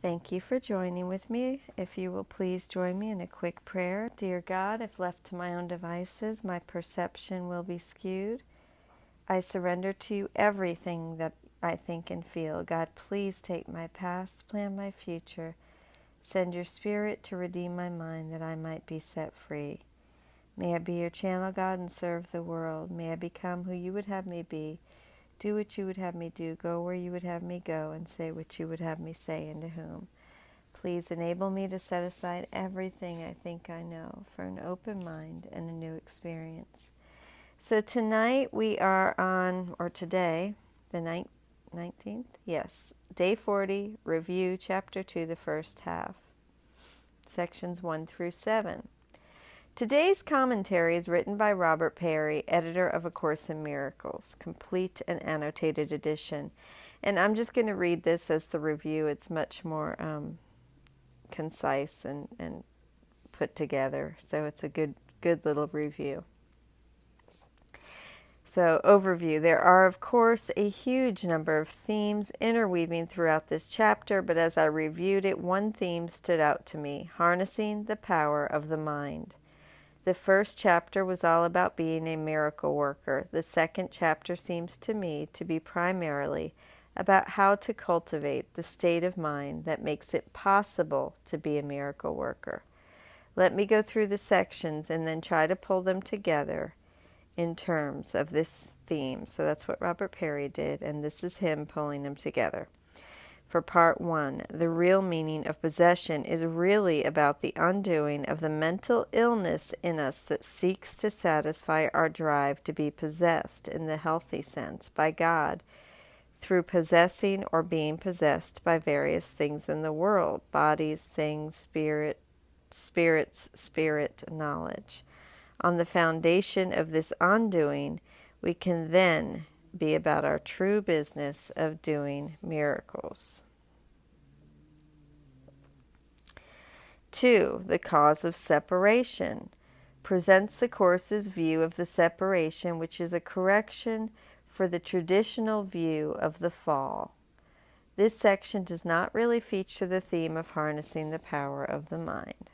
Thank you for joining with me. If you will please join me in a quick prayer. Dear God, if left to my own devices, my perception will be skewed. I surrender to you everything that I think and feel. God, please take my past, plan my future. Send your spirit to redeem my mind that I might be set free. May I be your channel, God, and serve the world. May I become who you would have me be. Do what you would have me do, go where you would have me go, and say what you would have me say, and to whom. Please enable me to set aside everything I think I know for an open mind and a new experience. So tonight we are on, or today, the 19th? Yes, Day 40, Review, Chapter 2, the first half, Sections 1 through 7. Today's commentary is written by Robert Perry, editor of A Course in Miracles, complete and annotated edition. And I'm just going to read this as the review. It's much more concise and put together. So it's a good little review. So, overview. There are, of course, a huge number of themes interweaving throughout this chapter, but as I reviewed it, one theme stood out to me: harnessing the power of the mind. The first chapter was all about being a miracle worker. The second chapter seems to me to be primarily about how to cultivate the state of mind that makes it possible to be a miracle worker. Let me go through the sections and then try to pull them together in terms of this theme. So that's what Robert Perry did, and this is him pulling them together. For part 1, the real meaning of possession is really about the undoing of the mental illness in us that seeks to satisfy our drive to be possessed in the healthy sense by God through possessing or being possessed by various things in the world: bodies, things, spirit, knowledge. On the foundation of this undoing, we can then be about our true business of doing miracles. 2. The cause of separation presents the Course's view of the separation, which is a correction for the traditional view of the fall. This section does not really feature the theme of harnessing the power of the mind.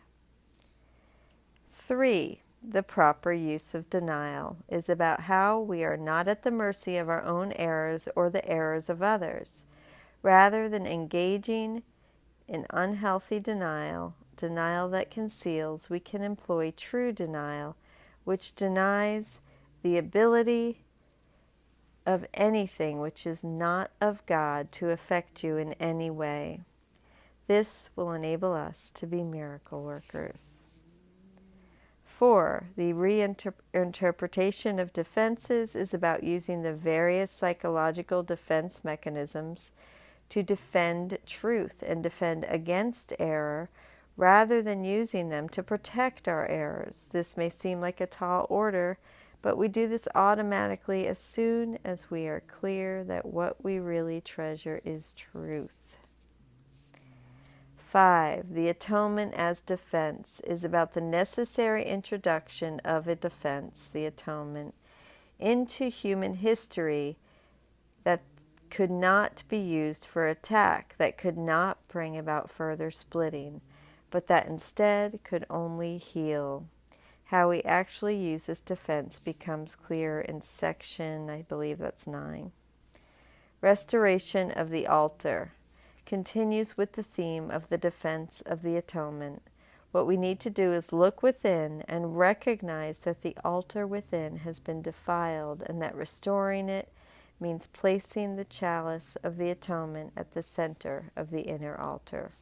3. The proper use of denial is about how we are not at the mercy of our own errors or the errors of others. Rather than engaging in unhealthy denial that conceals, we can employ true denial, which denies the ability of anything which is not of God to affect you in any way. This will enable us to be miracle workers. 4. The reinterpretation of defenses is about using the various psychological defense mechanisms to defend truth and defend against error, rather than using them to protect our errors. This may seem like a tall order, but we do this automatically as soon as we are clear that what we really treasure is truth. 5. The atonement as defense is about the necessary introduction of a defense, the atonement, into human history that could not be used for attack, that could not bring about further splitting, but that instead could only heal. How we actually use this defense becomes clear in section, I believe that's 9. Restoration of the altar continues with the theme of the defense of the atonement. What we need to do is look within and recognize that the altar within has been defiled, and that restoring it means placing the chalice of the atonement at the center of the inner altar.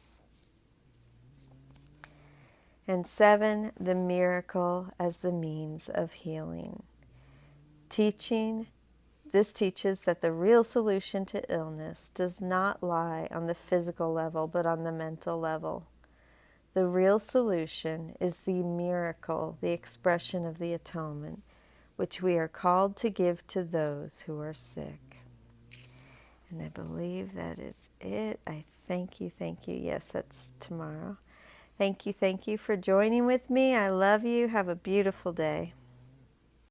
And 7, the miracle as the means of healing. This teaches that the real solution to illness does not lie on the physical level, but on the mental level. The real solution is the miracle, the expression of the atonement, which we are called to give to those who are sick. And I believe that is it. I thank you. Yes, that's tomorrow. Thank you for joining with me. I love you. Have a beautiful day.